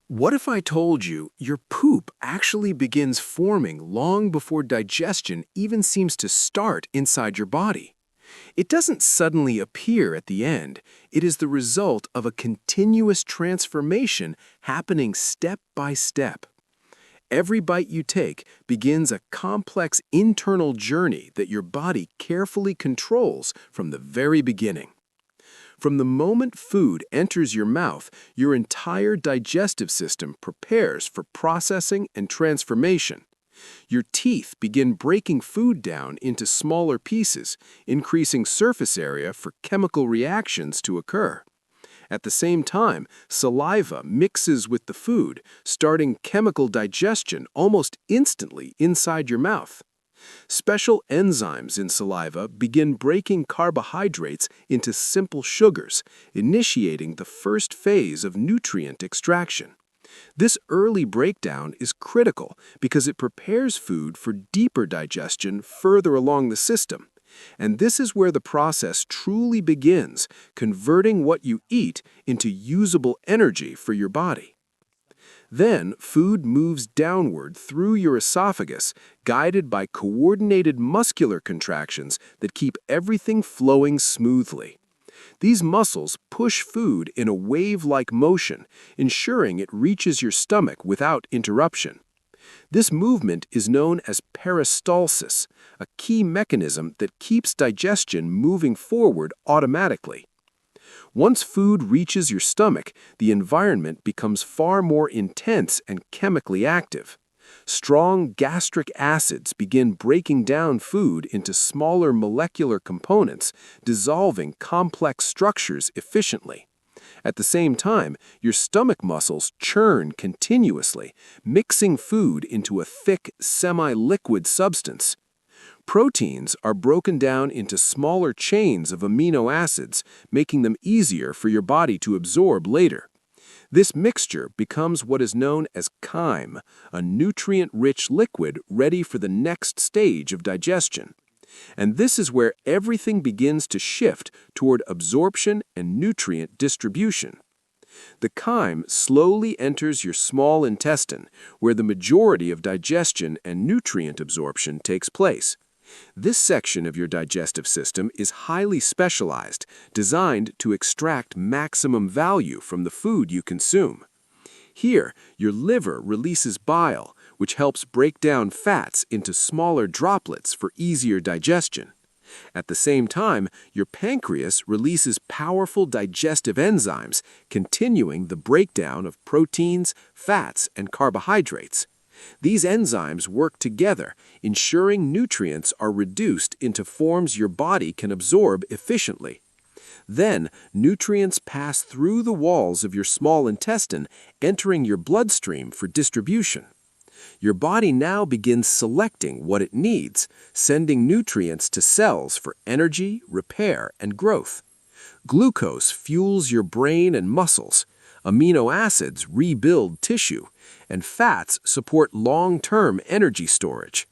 What if I told you your poop actually begins forming long before digestion even seems to start inside your body? It doesn't suddenly appear at the end. It is the result of a continuous transformation happening step by step. Every bite you take begins a complex internal journey that your body carefully controls from the very beginning. From the moment food enters your mouth, your entire digestive system prepares for processing and transformation. Your teeth begin breaking food down into smaller pieces, increasing surface area for chemical reactions to occur. At the same time, saliva mixes with the food, starting chemical digestion almost instantly inside your mouth. Special enzymes in saliva begin breaking carbohydrates into simple sugars, initiating the first phase of nutrient extraction. This early breakdown is critical because it prepares food for deeper digestion further along the system. And this is where the process truly begins, converting what you eat into usable energy for your body. Then, food moves downward through your esophagus, guided by coordinated muscular contractions that keep everything flowing smoothly. These muscles push food in a wave-like motion, ensuring it reaches your stomach without interruption. This movement is known as peristalsis, a key mechanism that keeps digestion moving forward automatically. Once food reaches your stomach, the environment becomes far more intense and chemically active. Strong gastric acids begin breaking down food into smaller molecular components, dissolving complex structures efficiently. At the same time, your stomach muscles churn continuously, mixing food into a thick, semi-liquid substance. Proteins are broken down into smaller chains of amino acids, making them easier for your body to absorb later. This mixture becomes what is known as chyme, a nutrient-rich liquid ready for the next stage of digestion. And this is where everything begins to shift toward absorption and nutrient distribution. The chyme slowly enters your small intestine, where the majority of digestion and nutrient absorption takes place. This section of your digestive system is highly specialized, designed to extract maximum value from the food you consume. Here, your liver releases bile, which helps break down fats into smaller droplets for easier digestion. At the same time, your pancreas releases powerful digestive enzymes, continuing the breakdown of proteins, fats, and carbohydrates. These enzymes work together, ensuring nutrients are reduced into forms your body can absorb efficiently. Then, nutrients pass through the walls of your small intestine, entering your bloodstream for distribution. Your body now begins selecting what it needs, sending nutrients to cells for energy, repair, and growth. Glucose fuels your brain and muscles. Amino acids rebuild tissue, and fats support long-term energy storage.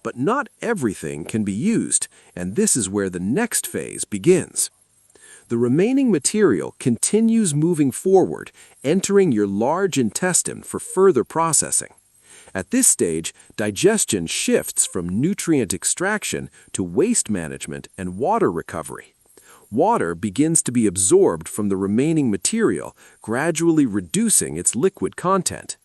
But not everything can be used, and this is where the next phase begins. The remaining material continues moving forward, entering your large intestine for further processing. At this stage, digestion shifts from nutrient extraction to waste management and water recovery. Water begins to be absorbed from the remaining material, gradually reducing its liquid content.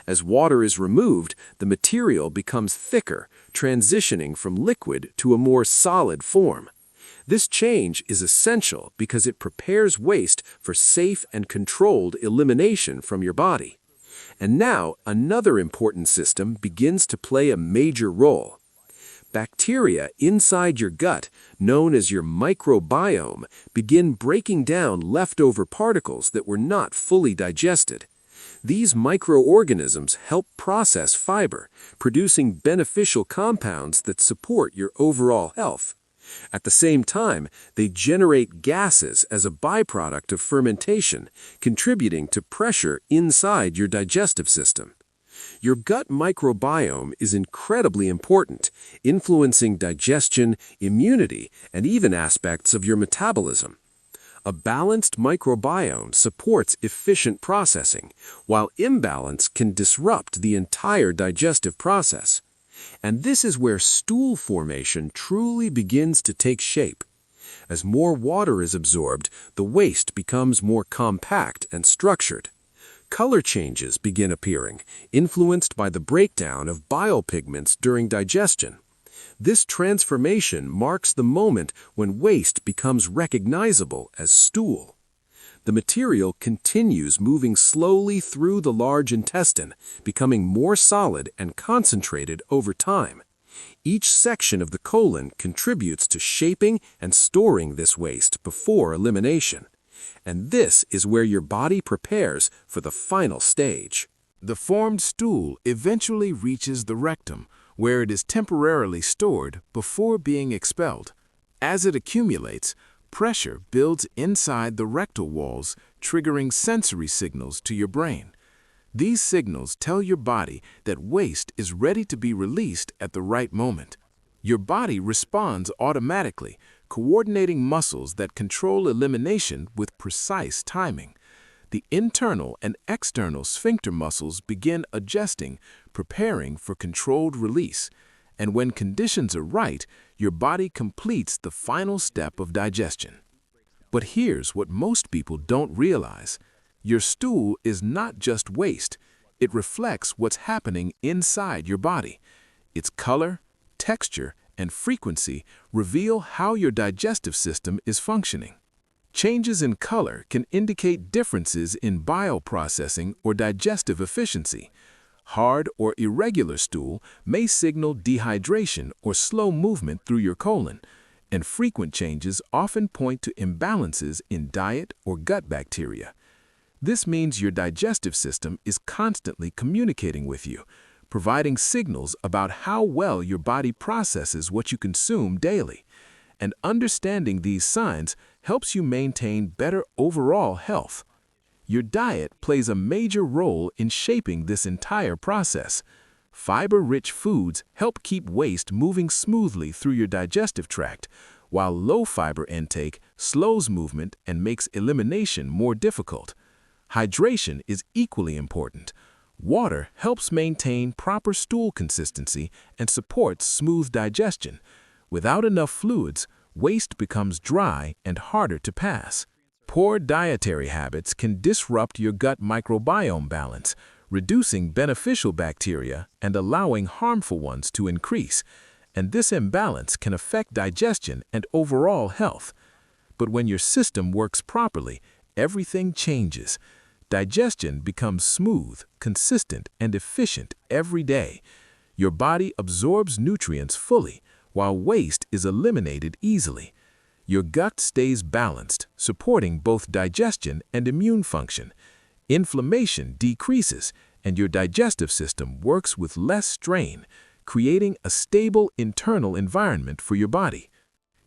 As water is removed, the material becomes thicker, transitioning from liquid to a more solid form. This change is essential because it prepares waste for safe and controlled elimination from your body. And now, another important system begins to play a major role. Bacteria inside your gut, known as your microbiome, begin breaking down leftover particles that were not fully digested. These microorganisms help process fiber, producing beneficial compounds that support your overall health. At the same time, they generate gases as a byproduct of fermentation, contributing to pressure inside your digestive system. Your gut microbiome is incredibly important, influencing digestion, immunity, and even aspects of your metabolism. A balanced microbiome supports efficient processing, while imbalance can disrupt the entire digestive process. And this is where stool formation truly begins to take shape. As more water is absorbed, the waste becomes more compact and structured. Color changes begin appearing, influenced by the breakdown of bile pigments during digestion. This transformation marks the moment when waste becomes recognizable as stool. The material continues moving slowly through the large intestine, becoming more solid and concentrated over time. Each section of the colon contributes to shaping and storing this waste before elimination. And this is where your body prepares for the final stage. The formed stool eventually reaches the rectum, where it is temporarily stored before being expelled. As it accumulates, pressure builds inside the rectal walls, triggering sensory signals to your brain. These signals tell your body that waste is ready to be released at the right moment. Your body responds automatically, coordinating muscles that control elimination with precise timing. The internal and external sphincter muscles begin adjusting, preparing for controlled release. And when conditions are right, your body completes the final step of digestion. But here's what most people don't realize. Your stool is not just waste. It reflects what's happening inside your body. Its color, texture, and frequency reveal how your digestive system is functioning. Changes in color can indicate differences in bile processing or digestive efficiency. Hard or irregular stool may signal dehydration or slow movement through your colon, and frequent changes often point to imbalances in diet or gut bacteria. This means your digestive system is constantly communicating with you, providing signals about how well your body processes what you consume daily. And understanding these signs helps you maintain better overall health. Your diet plays a major role in shaping this entire process. Fiber-rich foods help keep waste moving smoothly through your digestive tract, while low-fiber intake slows movement and makes elimination more difficult. Hydration is equally important. Water helps maintain proper stool consistency and supports smooth digestion. Without enough fluids, waste becomes dry and harder to pass. Poor dietary habits can disrupt your gut microbiome balance, reducing beneficial bacteria and allowing harmful ones to increase. And this imbalance can affect digestion and overall health. But when your system works properly, everything changes. Digestion becomes smooth, consistent, and efficient every day. Your body absorbs nutrients fully, while waste is eliminated easily. Your gut stays balanced, supporting both digestion and immune function. Inflammation decreases, and your digestive system works with less strain, creating a stable internal environment for your body.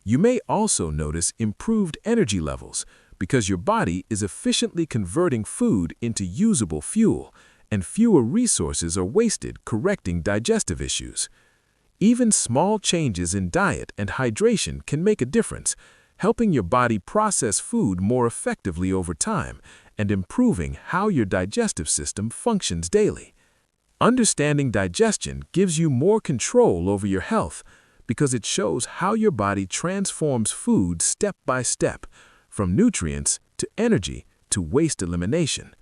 You may also notice improved energy levels because your body is efficiently converting food into usable fuel, and fewer resources are wasted correcting digestive issues. Even small changes in diet and hydration can make a difference, helping your body process food more effectively over time and improving how your digestive system functions daily. Understanding digestion gives you more control over your health because it shows how your body transforms food step by step, from nutrients to energy to waste elimination.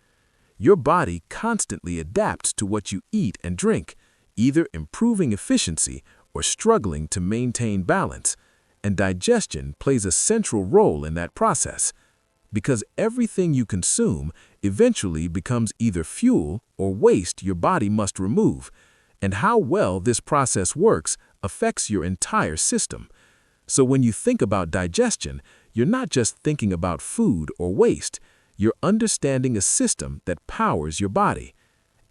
Your body constantly adapts to what you eat and drink, either improving efficiency or struggling to maintain balance, and digestion plays a central role in that process, because everything you consume eventually becomes either fuel or waste your body must remove, and how well this process works affects your entire system. So when you think about digestion, you're not just thinking about food or waste, you're understanding a system that powers your body.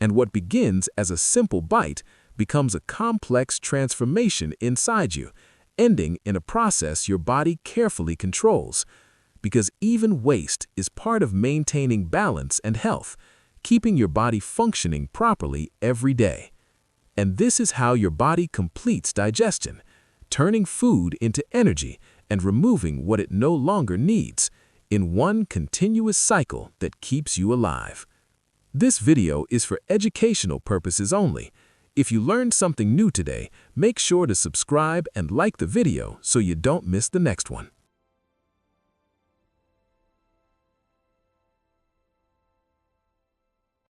And what begins as a simple bite becomes a complex transformation inside you, ending in a process your body carefully controls. Because even waste is part of maintaining balance and health, keeping your body functioning properly every day. And this is how your body completes digestion, turning food into energy and removing what it no longer needs, in one continuous cycle that keeps you alive. This video is for educational purposes only. If you learned something new today, make sure to subscribe and like the video so you don't miss the next one.